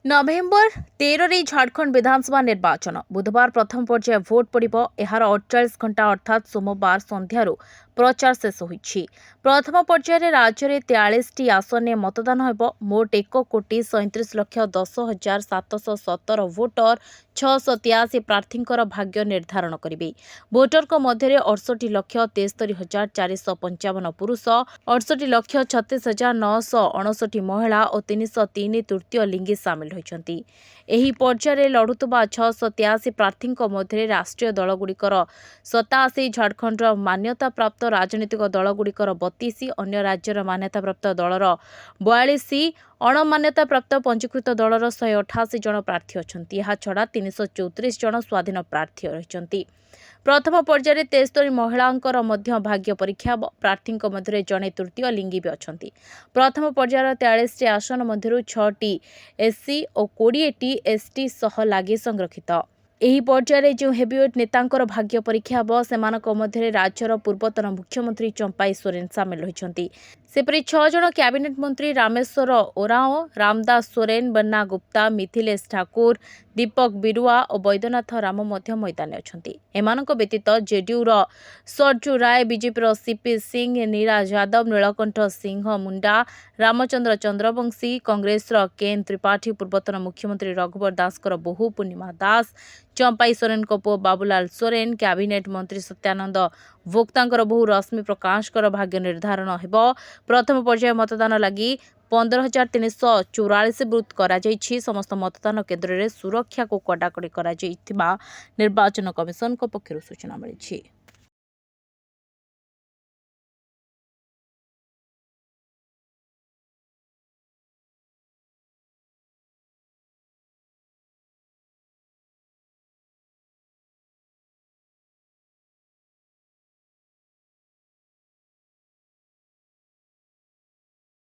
नवेम्बर 13 झारखंड विधानसभा निर्वाचन बुधवार प्रथम पर्याय भोट पड़िब। एहार 48 घंटा अर्थात सोमवार संध्यारू प्रचार शेष होईछि। प्रथम पर्याय राज्य में 43 आसन मतदान होब। मोट 1,37,10,717 भोटर 683 प्रार्थी भाग्य निर्धारण करेंगे। भोटर मध्य 68,73,455 पुरुष, 68,36,959 महिला और 303 तृतीय लिंगी सामिल होती। एही पर्याय लढुवा 683 प्रार्थी मध्य राष्ट्रीय दलगुड़िकर 87, झारखंड मान्यता प्राप्त राजनीतिक दलगुड़िकर 32, अन्य राज्यर मान्यता प्राप्त दलर 42, अणमान्यता प्राप्त पंजीकृत दलर 188 जन प्रार्थी अछंती। यह छड़ा 334 जन स्वाधीन प्रार्थी रहिछंती। प्रथम पर्याय 73 महिलांकर मध्य भाग्य परीक्षा हेब। प्रार्थी मध्य जड़े तृतीय लिंगी भी अछंती। प्रथम पर्यायर 43 आसन मध्य 6टी एससी और 20टी एसटी सह लागी संरक्षित। एही पर्याय जो हेवीवेट नेतांकर भाग्य परीक्षा हेब सेमानक मध्य राज्यर पूर्वतन मुख्यमंत्री चंपाई सोरेन सामिल होइछंती। सेपरि 6 जन कैबिनेट मंत्री रामेश्वर ओराओं, रामदास सोरेन, बन्ना गुप्ता, मिथिलेश ठाकुर, दीपक बिरुआ और बैद्यनाथ राम मध्य मैदान अछंती। एमानक व्यतीत जेडीयूर सरजू राय, बीजेपीर सीपी सिंह, नीरा यादव, नीलकंठ सिंह मुंडा, रामचंद्र चंद्रवंशी, कांग्रेसर केएन त्रिपाठी, पूर्वतन मुख्यमंत्री रघुवर दासकर बोहू पूर्णिमा दास, चंपाई सोरेन पुओ बाबूलाल सोरेन, कैबिनेट मंत्री सत्यानंद भोक्तांकर बहु रश्मि प्रकाशकर भाग्य निर्धारण हेब। प्रथम पर्याय मतदान लगी 15,344 बुथ करा जायछि। समस्त मतदान केन्द्र में सुरक्षा को कड़ाकड़ी करा जायथिबा निर्वाचन कमिशन पक्षरु सूचना मिली।